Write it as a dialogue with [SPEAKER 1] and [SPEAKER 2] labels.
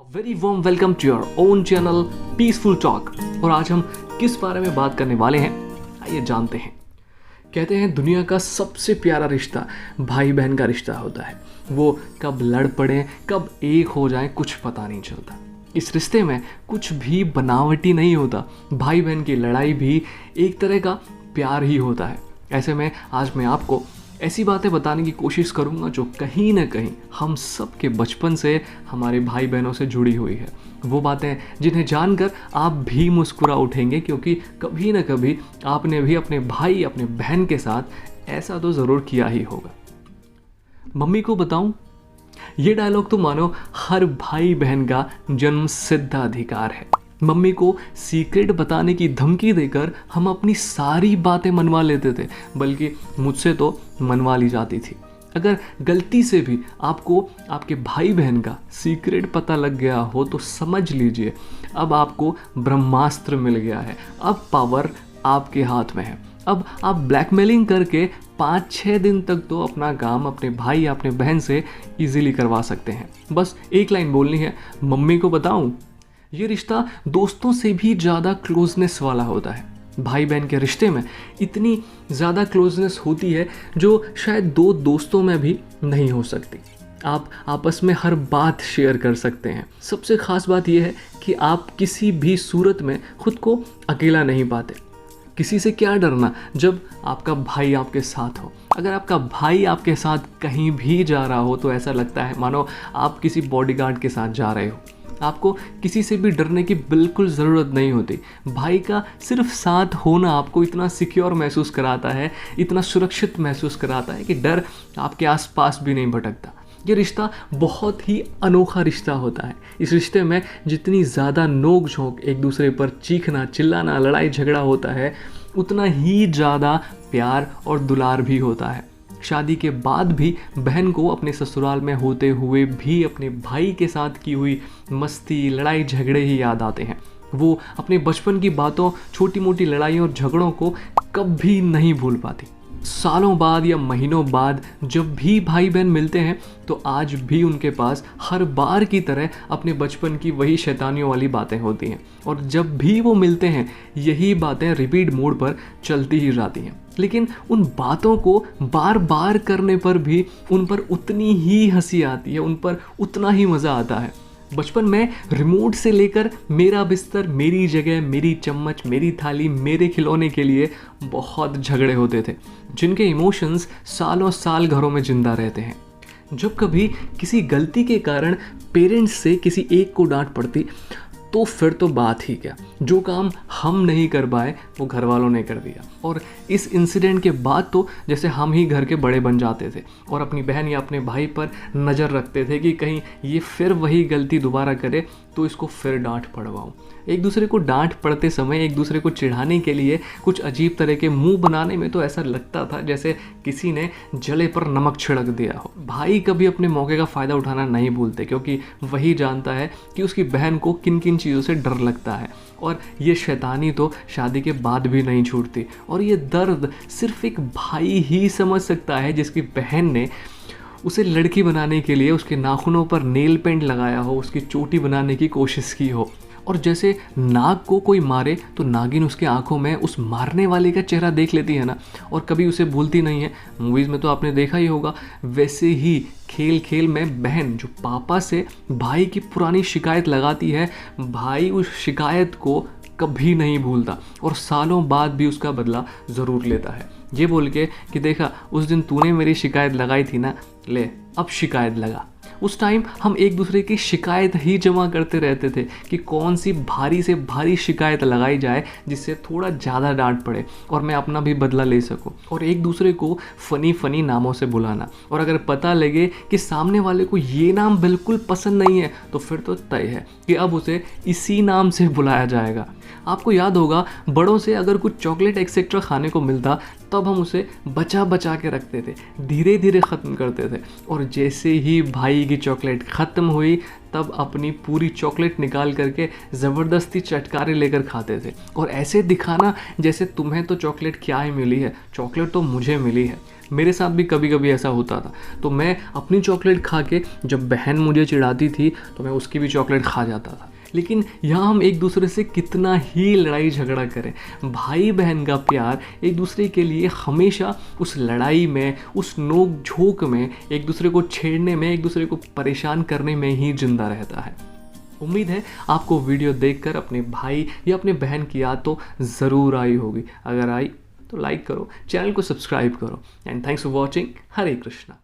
[SPEAKER 1] Very warm welcome to your own channel peaceful talk. और आज हम किस बारे में बात करने वाले हैं, आइए जानते हैं। कहते हैं दुनिया का सबसे प्यारा रिश्ता भाई बहन का रिश्ता होता है। वो कब लड़ पड़े, कब एक हो जाए, कुछ पता नहीं चलता। इस रिश्ते में कुछ भी बनावटी नहीं होता। भाई बहन की लड़ाई भी एक तरह का प्यार ही होता है। ऐसे में आज मैं आपको ऐसी बातें बताने की कोशिश करूंगा जो कहीं ना कहीं हम सब के बचपन से हमारे भाई बहनों से जुड़ी हुई है। वो बातें जिन्हें जानकर आप भी मुस्कुरा उठेंगे, क्योंकि कभी ना कभी आपने भी अपने भाई अपने बहन के साथ ऐसा तो ज़रूर किया ही होगा। मम्मी को बताऊं, ये डायलॉग तो मानो हर भाई बहन का जन्मसिद्ध अधिकार है। मम्मी को सीक्रेट बताने की धमकी देकर हम अपनी सारी बातें मनवा लेते थे, बल्कि मुझसे तो मनवा ली जाती थी। अगर गलती से भी आपको आपके भाई बहन का सीक्रेट पता लग गया हो तो समझ लीजिए अब आपको ब्रह्मास्त्र मिल गया है। अब पावर आपके हाथ में है। अब आप ब्लैकमेलिंग करके 5-6 दिन तक तो अपना काम अपने भाई या अपने बहन से इजीली करवा सकते हैं। बस एक लाइन बोलनी है, मम्मी को बताऊं। ये रिश्ता दोस्तों से भी ज़्यादा क्लोजनेस वाला होता है। भाई बहन के रिश्ते में इतनी ज़्यादा क्लोजनेस होती है जो शायद दो दोस्तों में भी नहीं हो सकती। आप आपस में हर बात शेयर कर सकते हैं। सबसे ख़ास बात यह है कि आप किसी भी सूरत में खुद को अकेला नहीं पाते। किसी से क्या डरना जब आपका भाई आपके साथ हो। अगर आपका भाई आपके साथ कहीं भी जा रहा हो तो ऐसा लगता है मानो आप किसी बॉडीगार्ड के साथ जा रहे हो। आपको किसी से भी डरने की बिल्कुल ज़रूरत नहीं होती। भाई का सिर्फ साथ होना आपको इतना सिक्योर महसूस कराता है, इतना सुरक्षित महसूस कराता है कि डर आपके आसपास भी नहीं भटकता। ये रिश्ता बहुत ही अनोखा रिश्ता होता है। इस रिश्ते में जितनी ज़्यादा नोक झोंक, एक दूसरे पर चीखना, चिल्लाना, लड़ाई झगड़ा होता है, उतना ही ज़्यादा प्यार और दुलार भी होता है। शादी के बाद भी बहन को अपने ससुराल में होते हुए भी अपने भाई के साथ की हुई मस्ती, लड़ाई झगड़े ही याद आते हैं। वो अपने बचपन की बातों, छोटी मोटी लड़ाइयों और झगड़ों को कभी नहीं भूल पाती। सालों बाद या महीनों बाद जब भी भाई बहन मिलते हैं तो आज भी उनके पास हर बार की तरह अपने बचपन की वही शैतानियों वाली बातें होती हैं। और जब भी वो मिलते हैं यही बातें रिपीट मोड पर चलती ही जाती हैं। लेकिन उन बातों को बार बार करने पर भी उन पर उतनी ही हंसी आती है, उन पर उतना ही मज़ा आता है। बचपन में रिमोट से लेकर मेरा बिस्तर, मेरी जगह, मेरी चम्मच, मेरी थाली, मेरे खिलौने के लिए बहुत झगड़े होते थे, जिनके इमोशंस सालों साल घरों में जिंदा रहते हैं। जब कभी किसी गलती के कारण पेरेंट्स से किसी एक को डांट पड़ती तो फिर तो बात ही क्या। जो काम हम नहीं कर पाए वो घर वालों ने कर दिया। और इस इंसिडेंट के बाद तो जैसे हम ही घर के बड़े बन जाते थे और अपनी बहन या अपने भाई पर नज़र रखते थे कि कहीं ये फिर वही गलती दोबारा करे तो इसको फिर डांट पड़वाऊँ। एक दूसरे को डांट पड़ते समय एक दूसरे को चिढ़ाने के लिए कुछ अजीब तरह के मुंह बनाने में तो ऐसा लगता था जैसे किसी ने जले पर नमक छिड़क दिया हो। भाई कभी अपने मौके का फ़ायदा उठाना नहीं भूलते, क्योंकि वही जानता है कि उसकी बहन को किन किन चीज़ों से डर लगता है। और ये शैतानी तो शादी के बाद भी नहीं छूटती। और ये दर्द सिर्फ एक भाई ही समझ सकता है जिसकी बहन ने उसे लड़की बनाने के लिए उसके नाखूनों पर नेल पेंट लगाया हो, उसकी चोटी बनाने की कोशिश की हो। और जैसे नाग को कोई मारे तो नागिन उसके आंखों में उस मारने वाले का चेहरा देख लेती है ना, और कभी उसे भूलती नहीं है। मूवीज़ में तो आपने देखा ही होगा। वैसे ही खेल खेल में बहन जो पापा से भाई की पुरानी शिकायत लगाती है, भाई उस शिकायत को कभी नहीं भूलता और सालों बाद भी उसका बदला ज़रूर लेता है, ये बोल के कि देखा उस दिन तूने मेरी शिकायत लगाई थी ना, ले अब शिकायत लगा। उस टाइम हम एक दूसरे की शिकायत ही जमा करते रहते थे कि कौन सी भारी से भारी शिकायत लगाई जाए जिससे थोड़ा ज़्यादा डांट पड़े और मैं अपना भी बदला ले सकूं। और एक दूसरे को फ़नी नामों से बुलाना, और अगर पता लगे कि सामने वाले को ये नाम बिल्कुल पसंद नहीं है तो फिर तो तय है कि अब उसे इसी नाम से बुलाया जाएगा। आपको याद होगा बड़ों से अगर कुछ चॉकलेट एक्सेट्रा खाने को मिलता तब हम उसे बचा बचा के रखते थे, धीरे धीरे ख़त्म करते थे। और जैसे ही भाई की चॉकलेट ख़त्म हुई तब अपनी पूरी चॉकलेट निकाल करके ज़बरदस्ती चटकारे लेकर खाते थे और ऐसे दिखाना जैसे तुम्हें तो चॉकलेट क्या ही मिली है, चॉकलेट तो मुझे मिली है। मेरे साथ भी कभी कभी ऐसा होता था। तो मैं अपनी चॉकलेट खा के, जब बहन मुझे चिढ़ाती थी तो मैं उसकी भी चॉकलेट खा जाता था। लेकिन यहाँ हम एक दूसरे से कितना ही लड़ाई झगड़ा करें, भाई बहन का प्यार एक दूसरे के लिए हमेशा उस लड़ाई में, उस नोक झोंक में, एक दूसरे को छेड़ने में, एक दूसरे को परेशान करने में ही जिंदा रहता है। उम्मीद है आपको वीडियो देखकर अपने भाई या अपने बहन की याद तो ज़रूर आई होगी। अगर आई तो लाइक करो, चैनल को सब्सक्राइब करो। And thanks for watching. Hare Krishna.